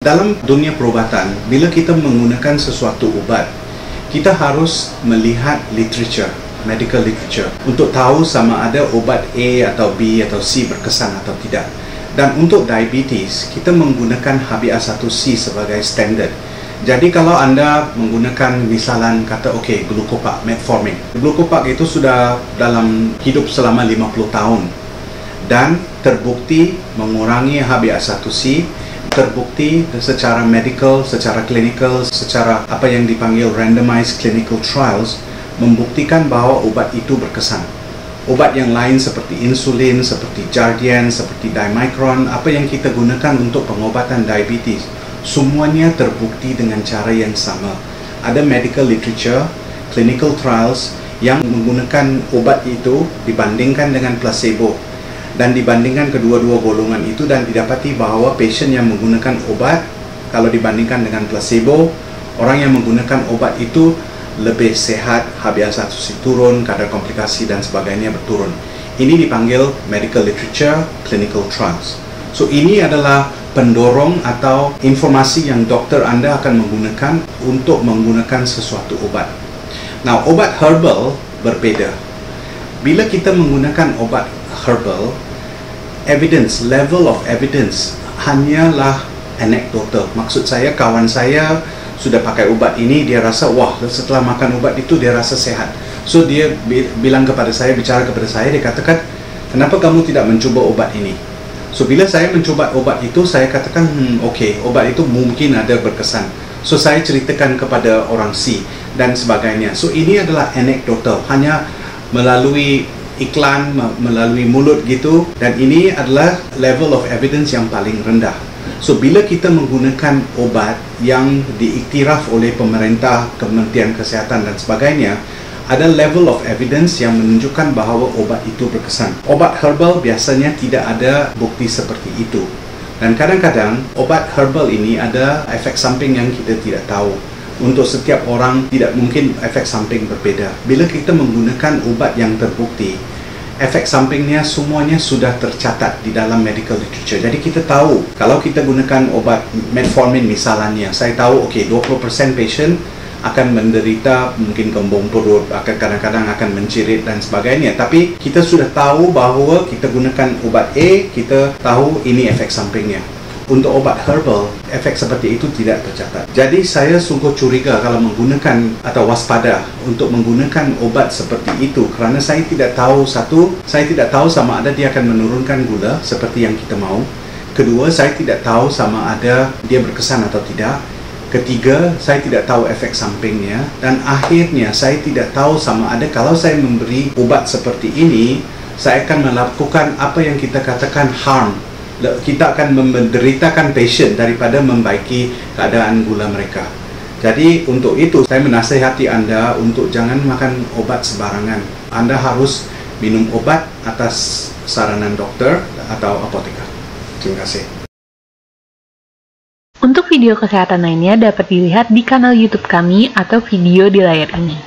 Dalam dunia perubatan, bila kita menggunakan sesuatu ubat, kita harus melihat literature, medical literature, untuk tahu sama ada ubat A atau B atau C berkesan atau tidak. Dan untuk diabetes, kita menggunakan HbA1c sebagai standard. Jadi kalau anda menggunakan misalan kata glucopak, metformin. Glucopak itu sudah dalam hidup selama 50 tahun dan terbukti mengurangi HbA1c, terbukti secara medical, secara clinical, secara apa yang dipanggil randomized clinical trials, membuktikan bahawa obat itu berkesan. Obat yang lain seperti insulin, seperti Jardiance, seperti Dimicron, apa yang kita gunakan untuk pengobatan diabetes, semuanya terbukti dengan cara yang sama. Ada medical literature, clinical trials yang menggunakan obat itu dibandingkan dengan placebo, dan dibandingkan kedua-dua golongan itu, dan didapati bahawa pasien yang menggunakan obat, kalau dibandingkan dengan placebo, orang yang menggunakan obat itu lebih sehat, HbA1c turun, kadar komplikasi dan sebagainya berturun. Ini dipanggil medical literature, clinical trials. So ini adalah pendorong atau informasi yang doktor anda akan menggunakan untuk menggunakan sesuatu obat. Nah, obat herbal berbeda. Bila kita menggunakan obat herbal, evidence, level of evidence hanyalah anekdotal. Maksud saya, kawan saya sudah pakai obat ini, dia rasa wah, setelah makan obat itu dia rasa sehat. So dia bilang kepada saya, bicara kepada saya, dia katakan, kenapa kamu tidak mencuba obat ini? So bila saya mencuba obat itu, saya katakan obat itu mungkin ada berkesan. So saya ceritakan kepada orang C dan sebagainya. So ini adalah anekdotal, hanya melalui iklan, melalui mulut gitu, dan ini adalah level of evidence yang paling rendah. So bila kita menggunakan obat yang diiktiraf oleh pemerintah, Kementerian Kesihatan dan sebagainya, ada level of evidence yang menunjukkan bahawa obat itu berkesan. Obat herbal biasanya tidak ada bukti seperti itu. Dan kadang-kadang obat herbal ini ada efek samping yang kita tidak tahu. Untuk setiap orang tidak mungkin efek samping berbeda. Bila kita menggunakan obat yang terbukti, efek sampingnya semuanya sudah tercatat di dalam medical literature. Jadi kita tahu, kalau kita gunakan obat metformin misalnya, saya tahu 20% patient akan menderita mungkin kembung perut, akan kadang-kadang akan mencirit dan sebagainya. Tapi kita sudah tahu bahawa kita gunakan obat A, kita tahu ini efek sampingnya. Untuk obat herbal, efek seperti itu tidak tercatat. Jadi saya sungguh curiga kalau menggunakan atau waspada untuk menggunakan obat seperti itu, kerana saya tidak tahu, saya tidak tahu sama ada dia akan menurunkan gula seperti yang kita mahu. Kedua, saya tidak tahu sama ada dia berkesan atau tidak. Ketiga, saya tidak tahu efek sampingnya. Dan akhirnya, saya tidak tahu sama ada kalau saya memberi obat seperti ini, saya akan melakukan apa yang kita katakan harm. Kita akan menderitakan pasien daripada membaiki keadaan gula mereka. Jadi untuk itu saya menasihati anda untuk jangan makan obat sembarangan. Anda harus minum obat atas saranan dokter atau apoteker. Terima kasih. Untuk video kesehatan lainnya dapat dilihat di kanal YouTube kami atau video di layar ini.